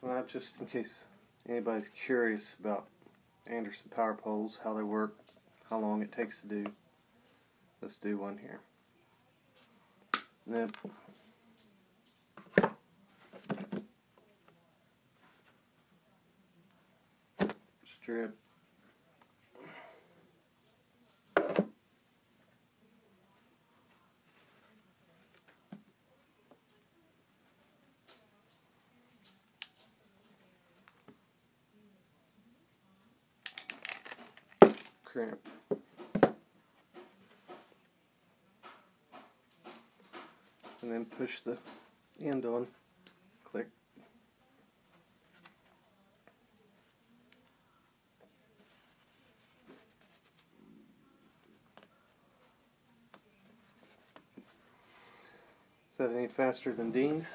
Well, just in case anybody's curious about Anderson power poles, how they work, how long it takes to do, let's do one here. Snip. Strip. Crimp. And then push the end on. Click. Is that any faster than Dean's?